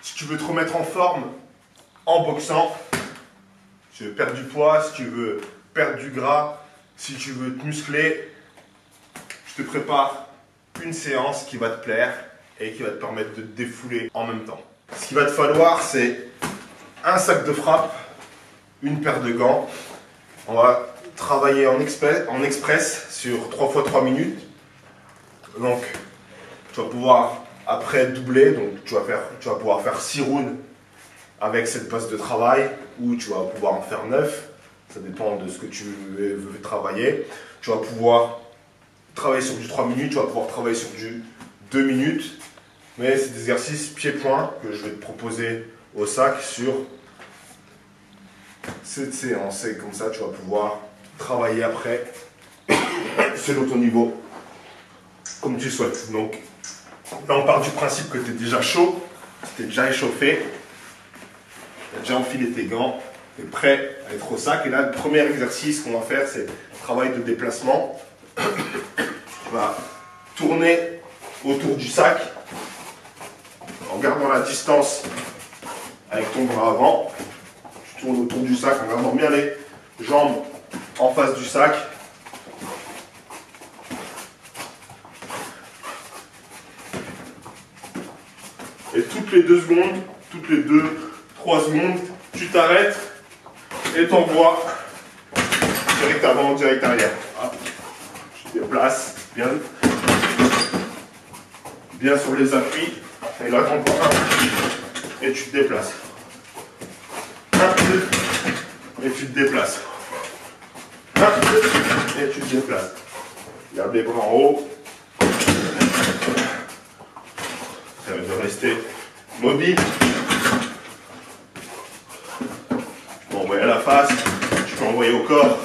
Si tu veux te remettre en forme en boxant, si tu veux perdre du poids, si tu veux perdre du gras, si tu veux te muscler, je te prépare une séance qui va te plaire et qui va te permettre de te défouler en même temps. Ce qu'il va te falloir, c'est un sac de frappe, une paire de gants. On va travailler en express sur 3 fois 3 minutes. Donc, tu vas pouvoir après doubler, donc tu vas pouvoir faire 6 rounds avec cette base de travail, ou tu vas pouvoir en faire 9, ça dépend de ce que tu veux travailler. Tu vas pouvoir travailler sur du 3 minutes, tu vas pouvoir travailler sur du 2 minutes, mais c'est des exercices pieds-poings que je vais te proposer au sac sur cette séance, et comme ça tu vas pouvoir travailler après selon ton niveau, comme tu souhaites. Donc là on part du principe que tu es déjà chaud, tu es déjà échauffé, tu as déjà enfilé tes gants, tu es prêt à être au sac. Et là le premier exercice qu'on va faire, c'est le travail de déplacement. Tu vas tourner autour du sac en gardant la distance avec ton bras avant. Tu tournes autour du sac en gardant bien les jambes en face du sac. Et toutes les 2 secondes, toutes les 2-3 secondes, tu t'arrêtes et t'envoies direct avant, direct arrière. Hop. Tu déplaces bien sur les appuis. Et là, t'envoies un et tu te déplaces. 1, 2, et tu te déplaces. 1, 2, et tu te déplaces. Garde les bras en haut. De rester mobile. Tu peux envoyer à la face, tu peux envoyer au corps.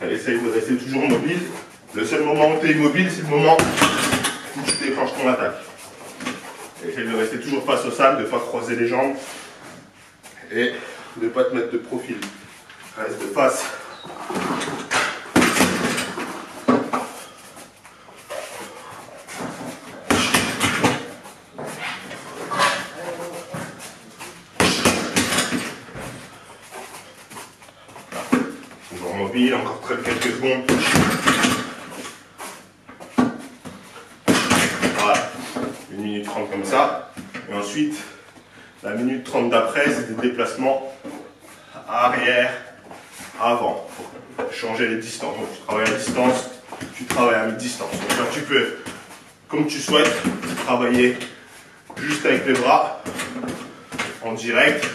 Essaye de rester toujours mobile. Le seul moment où tu es immobile, c'est le moment où tu déclenches ton attaque. Essaye de rester toujours face au sac, de ne pas croiser les jambes et de ne pas te mettre de profil. Reste de face. Toujours mobile, encore quelques secondes. Voilà, 1 minute 30 comme ça. Et ensuite, la minute 30 d'après, c'est des déplacements arrière, avant. Pour changer les distances. Donc, tu travailles à distance, tu travailles à mi-distance. Donc là, tu peux, comme tu souhaites, travailler juste avec les bras, en direct,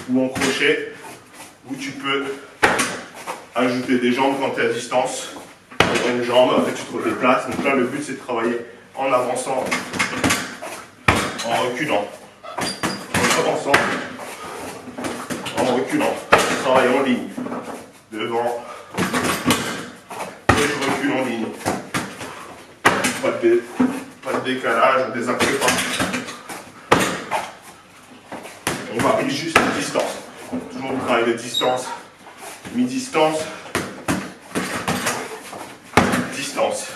ou en crochet, ou tu peux ajouter des jambes quand tu es à distance. Une jambe, après tu te déplaces. Donc là, le but, c'est de travailler en avançant, en reculant. En avançant, en reculant. Je travaille en ligne. Devant. Et je recule en ligne. Pas de décalage, on désaccroche pas. On varie juste la distance. Toujours le travail de distance. Mi-distance. Distance.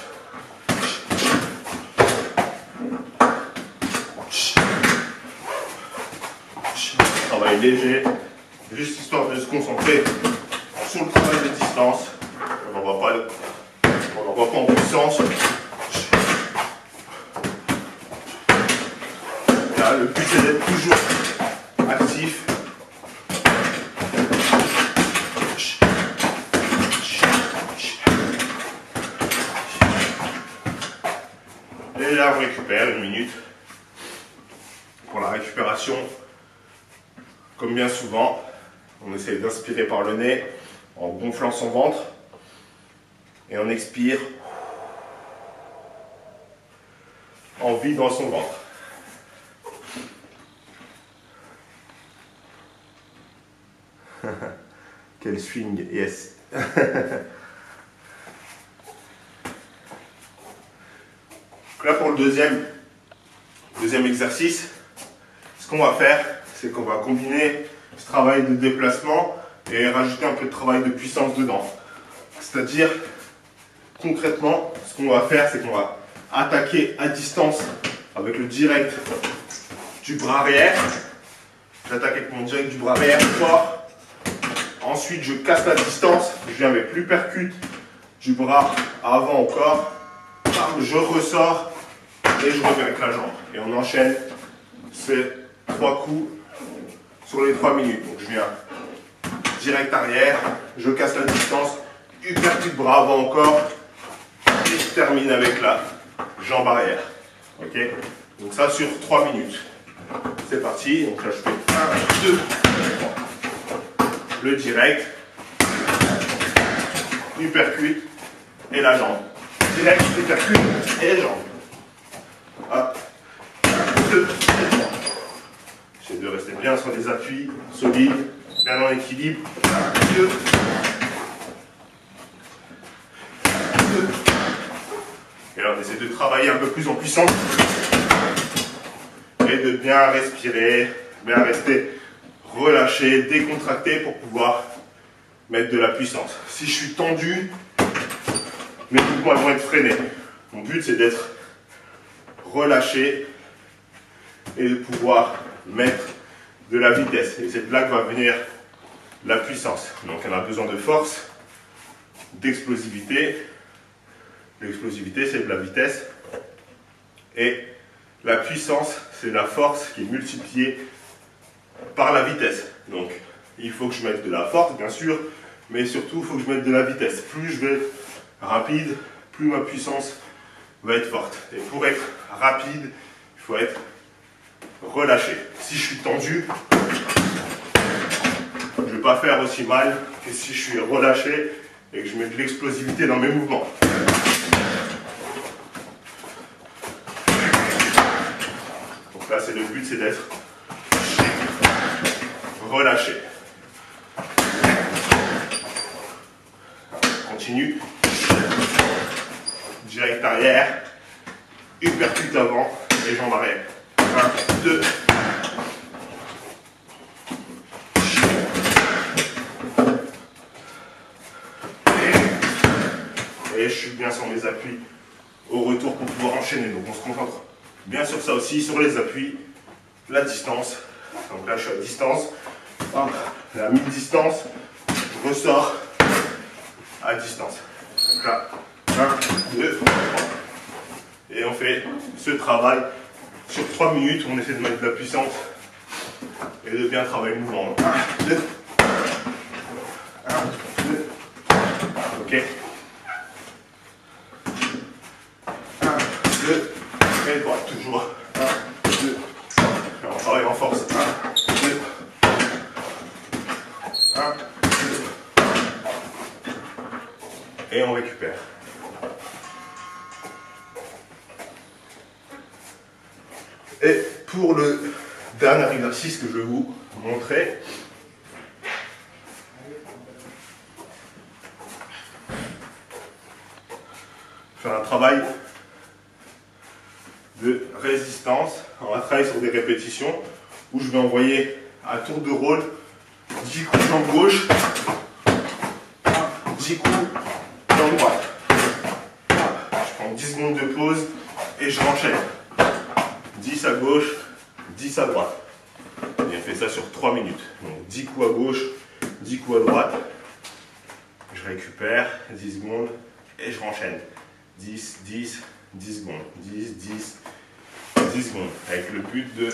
Travail léger, juste histoire de se concentrer sur le travail de distance. On n'envoie pas en puissance. Là, le but c'est d'être toujours actif. Et là, on récupère 1 minute. Pour la récupération, comme bien souvent, on essaie d'inspirer par le nez en gonflant son ventre. Et on expire en vidant son ventre. Quel swing, yes. Là pour le deuxième exercice, ce qu'on va faire, c'est qu'on va combiner ce travail de déplacement et rajouter un peu de travail de puissance dedans. C'est-à-dire, concrètement, ce qu'on va faire, c'est qu'on va attaquer à distance avec le direct du bras arrière. J'attaque avec mon direct du bras arrière fort. Ensuite, je casse la distance. Je viens avec l'uppercut du bras avant au corps. Je ressors et je reviens avec la jambe. Et on enchaîne ces 3 coups sur les 3 minutes. Donc je viens direct arrière, je casse la distance, uppercut bras avant au corps et je termine avec la jambe arrière. Ok? Donc ça sur 3 minutes. C'est parti. Donc là je fais 1, 2, 3. Le direct, uppercut et la jambe. Direct, uppercut et jambe. Hop. 1, 2, 3. J'essaie de rester bien sur des appuis solides, bien en équilibre. 1, 2. 2. Et là on essaie de travailler un peu plus en puissance. Et de bien respirer, bien rester relâché, décontracté pour pouvoir mettre de la puissance. Si je suis tendu, mes mouvements vont être freinés. Mon but c'est d'être relâché et de pouvoir mettre de la vitesse. Et c'est de là que va venir la puissance. Donc on a besoin de force, d'explosivité. L'explosivité c'est de la vitesse. Et la puissance c'est la force qui est multipliée par la vitesse. Donc il faut que je mette de la force bien sûr, mais surtout il faut que je mette de la vitesse. Plus je vais être rapide, plus ma puissance va être forte. Et pour être rapide, il faut être relâché. Si je suis tendu, je ne vais pas faire aussi mal que si je suis relâché et que je mets de l'explosivité dans mes mouvements. Donc là, c'est le but, c'est d'être relâché. Continue. Direct arrière, uppercut avant et jambe arrière. 1, 2. Et je suis bien sur mes appuis au retour pour pouvoir enchaîner. Donc on se concentre bien sur ça aussi, sur les appuis, la distance. Donc là je suis à distance. La mi-distance, je ressors à distance. Donc là, 1, 2, 3. Et on fait ce travail sur 3 minutes où on essaie de mettre de la puissance et de bien travailler le mouvement. 1, 2. 1, 2. Ok. 1, 2. Et droite, toujours. 1, 2. On travaille en force. 1, 2. 1, 2. Et on récupère. Et pour le dernier exercice que je vais vous montrer, faire un travail de résistance. On va travailler sur des répétitions où je vais envoyer à tour de rôle 10 coups jambe gauche, 10 coups jambe droite. Je prends 10 secondes de pause et je renchaîne. 10 à gauche, 10 à droite. Et on fait ça sur 3 minutes. Donc 10 coups à gauche, 10 coups à droite. Je récupère 10 secondes et je renchaîne. 10, 10, 10 secondes. 10, 10, 10 secondes. Avec le but de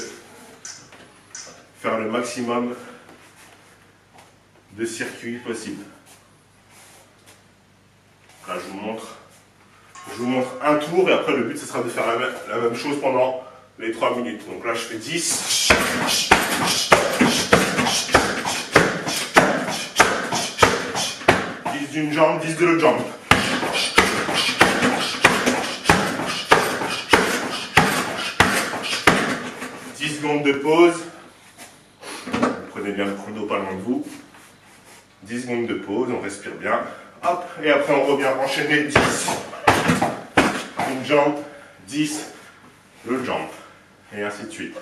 faire le maximum de circuits possible. Là, je vous montre un tour et après le but ce sera de faire la même chose pendant les 3 minutes. Donc là je fais 10. 10 d'une jambe, 10 de l'autre jambe. De pause. Prenez bien le chrono pas loin de vous. 10 secondes de pause, on respire bien. Hop, et après on revient enchaîner 10. Une jambe, 10, l'autre jambe. Et ainsi de suite.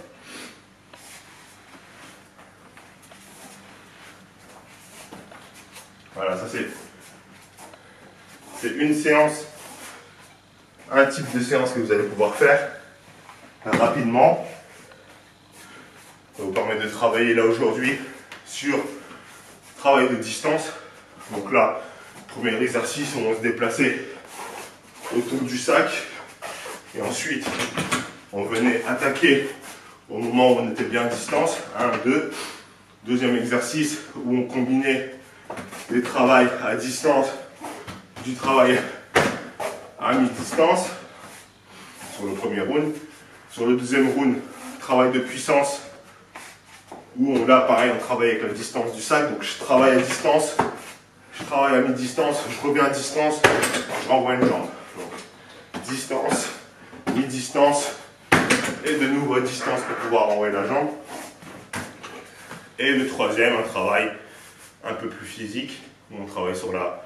Voilà, ça c'est une séance, un type de séance que vous allez pouvoir faire rapidement. Ça vous permet de travailler là aujourd'hui sur travail de distance. Donc là, premier exercice, on va se déplacer autour du sac. Et ensuite, on venait attaquer au moment où on était bien à distance. 1, 2. Deuxième exercice où on combinait les travails à distance, du travail à mi-distance sur le premier round. Sur le deuxième round, travail de puissance où là pareil on travaille avec la distance du sac. Donc je travaille à distance, je travaille à mi-distance, je reviens à distance, je renvoie une jambe. Donc, distance, mi-distance et de nouveau à distance pour pouvoir renvoyer la jambe. Et le troisième, un travail un peu plus physique où on travaille sur la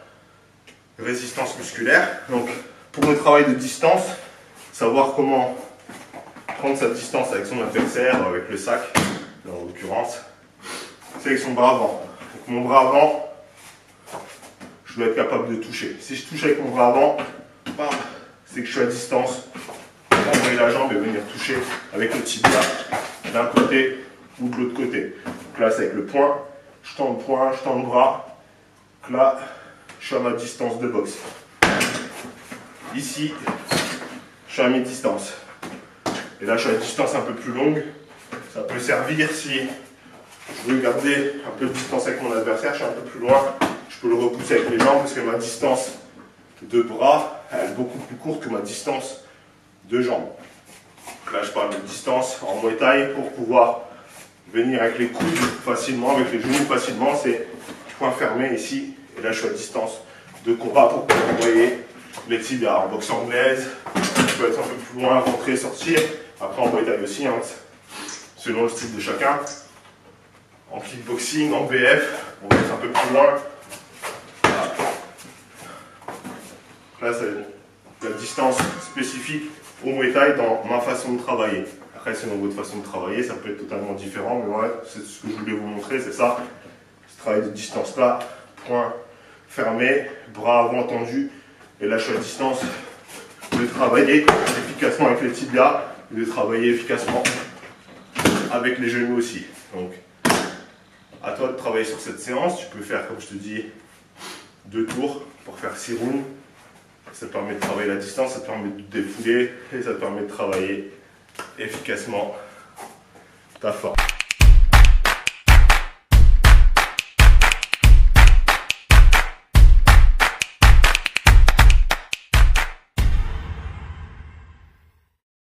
résistance musculaire. Donc pour le travail de distance, savoir comment prendre sa distance avec son adversaire, avec le sac, en l'occurrence, c'est avec son bras avant. Donc mon bras avant, je dois être capable de toucher. Si je touche avec mon bras avant, c'est que je suis à distance, envoyer la jambe et venir toucher avec le tibia d'un côté ou de l'autre côté. Donc là c'est avec le poing, je tends le bras, donc là je suis à ma distance de boxe. Ici, je suis à mi-distance. Et là, je suis à une distance un peu plus longue. Ça peut servir si je veux garder un peu de distance avec mon adversaire. Je suis un peu plus loin. Je peux le repousser avec les jambes parce que ma distance de bras elle est beaucoup plus courte que ma distance de jambes. Donc là, je parle de distance en Muay Thai pour pouvoir venir avec les coudes facilement, avec les genoux facilement. C'est point fermé ici. Et là, je suis à distance de combat pour pouvoir envoyer les tibias. En boxe anglaise, je peux être un peu plus loin, rentrer, sortir. Après en Muay Thai aussi, hein, selon le style de chacun. En kickboxing, en BF, on va être un peu plus loin. Là, c'est la distance spécifique au Muay Thai dans ma façon de travailler. Après, selon votre façon de travailler, ça peut être totalement différent. Mais moi, c'est ce que je voulais vous montrer, c'est ça. Ce travail de distance-là, point fermé, bras avant tendu. Et là, je suis à distance de travailler efficacement avec les tibias, de travailler efficacement avec les genoux aussi. Donc, à toi de travailler sur cette séance. Tu peux faire, comme je te dis, 2 tours pour faire 6 rounds. Ça te permet de travailler la distance, ça te permet de défouler et ça te permet de travailler efficacement ta force.